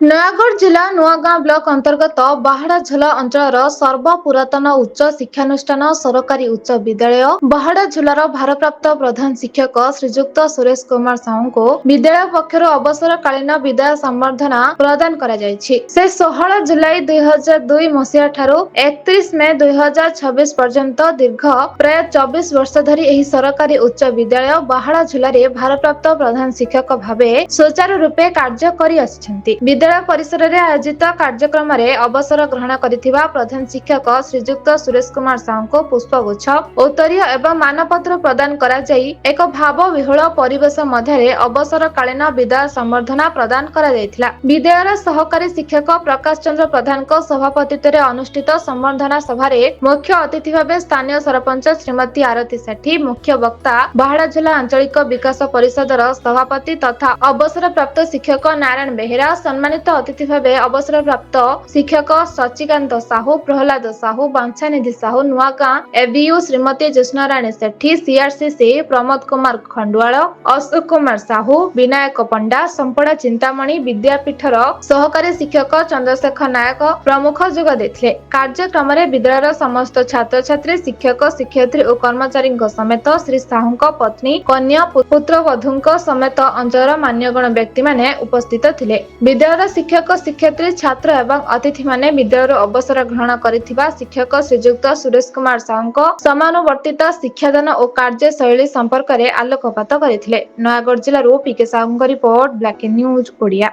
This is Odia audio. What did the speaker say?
ନୟାଗଡ଼ ଜିଲ୍ଲା ନୂଆଗାଁ ବ୍ଲକ ଅନ୍ତର୍ଗତ ବାହାଡାଝୋଲା ଅଞ୍ଚଳର ସର୍ବପୁରାତନ ଉଚ୍ଚ ଶିକ୍ଷାନୁଷ୍ଠାନ ସରକାରୀ ଉଚ୍ଚ ବିଦ୍ୟାଳୟ ବାହାଡାଝୋଲାର ଭାରପ୍ରାପ୍ତ ପ୍ରଧାନ ଶିକ୍ଷକ ଶ୍ରୀଯୁକ୍ତ ସୁରେଶ କୁମାର ସାହୁଙ୍କୁ ବିଦ୍ୟାଳୟ ପକ୍ଷରୁ ଅବସରକାଳୀନ ବିଦାୟ ସମ୍ବର୍ଦ୍ଧନା ପ୍ରଦାନ କରାଯାଇଛି। ସେ 16 ଜୁଲାଇ 2002 ମସିହା ଠାରୁ 31 ମେ 2026 ପର୍ଯ୍ୟନ୍ତ ଦୀର୍ଘ ପ୍ରାୟ 24 ବର୍ଷ ଧରି ଏହି ସରକାରୀ ଉଚ୍ଚ ବିଦ୍ୟାଳୟ ବାହାଡାଝୋଲାରେ ଭାରପ୍ରାପ୍ତ ପ୍ରଧାନ ଶିକ୍ଷକ ଭାବେ ସୁଚାରୁ ରୂପେ କାର୍ଯ୍ୟ କରି ଆସିଛନ୍ତି। ବିଦ୍ୟାଳୟ ପରିସରରେ ଆୟୋଜିତ କାର୍ଯ୍ୟକ୍ରମରେ ଅବସର ଗ୍ରହଣ କରିଥିବା ପ୍ରଧାନ ଶିକ୍ଷକ ଶ୍ରୀଯୁକ୍ତ ସୁରେଶ କୁମାର ସାହୁଙ୍କୁ ପୁଷ୍ପଗୁଚ୍ଛ, ଉତ୍ତରୀୟ ଏବଂ ମାନପତ୍ର ପ୍ରଦାନ କରାଯାଇ ଏକ ଭାବ ବିହ୍ୱଳ ପରିବେଶ ମଧ୍ୟରେ ଅବସରକାଳୀନ ବିଦାୟ ସମ୍ବର୍ଦ୍ଧନା ପ୍ରଦାନ କରାଯାଇଥିଲା। ବିଦ୍ୟାଳୟର ସହକାରୀ ଶିକ୍ଷକ ପ୍ରକାଶ ଚନ୍ଦ୍ର ପ୍ରଧାନଙ୍କ ସଭାପତିତ୍ୱରେ ଅନୁଷ୍ଠିତ ସମ୍ବର୍ଦ୍ଧନା ସଭାରେ ମୁଖ୍ୟ ଅତିଥି ଭାବେ ସ୍ଥାନୀୟ ସରପଞ୍ଚ ଶ୍ରୀମତୀ ଆରତୀ ସେଠୀ, ମୁଖ୍ୟ ବକ୍ତା ବାହାଡାଝୋଲା ଆଞ୍ଚଳିକ ବିକାଶ ପରିଷଦର ସଭାପତି ତଥା ଅବସରପ୍ରାପ୍ତ ଶିକ୍ଷକ ନାରାୟଣ ବେହେରା, ସମ୍ମାନିତ ଅତିଥି ଭାବେ ଅବସରପ୍ରାପ୍ତ ଶିକ୍ଷକ ସଚ୍ଚିକାନ୍ତ ସାହୁ, ପ୍ରହ୍ଲାଦ ସାହୁ, ବାଞ୍ଛାନିଧି ସାହୁ, ନୂଆଗାଁ ଏବିୟୁ ଶ୍ରୀମତୀ ଜ୍ୟୋତ୍ସ୍ନାରାଣୀ ସେଠୀ, ସିଆରସିସି ପ୍ରମୋଦ କୁମାର ଖଣ୍ଡୁଆଳ, ଅଶୋକ କୁମାର ସାହୁ, ବିନାୟକ ପଣ୍ଡା, ସମ୍ପଡ଼ା ଚିନ୍ତାମଣି ବିଦ୍ୟାପୀଠର ସହକାରୀ ଶିକ୍ଷକ ଚନ୍ଦ୍ରଶେଖର ନାୟକ ପ୍ରମୁଖ ଯୋଗ ଦେଇଥିଲେ। କାର୍ଯ୍ୟକ୍ରମରେ ବିଦ୍ୟାଳୟର ସମସ୍ତ ଛାତ୍ରଛାତ୍ରୀ, ଶିକ୍ଷକ, ଶିକ୍ଷୟିତ୍ରୀ ଓ କର୍ମଚାରୀଙ୍କ ସମେତ ଶ୍ରୀ ସାହୁଙ୍କ ପତ୍ନୀ, କନ୍ୟା, ପୁତ୍ରବଧୂଙ୍କ ସମେତ ଅଞ୍ଚଳର ମାନ୍ୟଗଣ୍ୟ ବ୍ୟକ୍ତିମାନେ ଉପସ୍ଥିତ ଥିଲେ। ବିଦ୍ୟାଳୟର ଶିକ୍ଷକ, ଶିକ୍ଷୟିତ୍ରୀ, ଛାତ୍ର ଏବଂ ଅତିଥିମାନେ ବିଦ୍ୟାଳୟରୁ ଅବସର ଗ୍ରହଣ କରିଥିବା ଶିକ୍ଷକ ଶ୍ରୀଯୁକ୍ତ ସୁରେଶ କୁମାର ସାହୁଙ୍କ ସମୟାନୁବର୍ତ୍ତିତ ଶିକ୍ଷାଦାନ ଓ କାର୍ଯ୍ୟଶୈଳୀ ସମ୍ପର୍କରେ ଆଲୋକପାତ କରିଥିଲେ। ନୟାଗଡ଼ ଜିଲ୍ଲାରୁ ପିକେ ସାହୁଙ୍କ ରିପୋର୍ଟ, ବ୍ଲାକ୍ ନ୍ୟୁଜ ଓଡ଼ିଆ।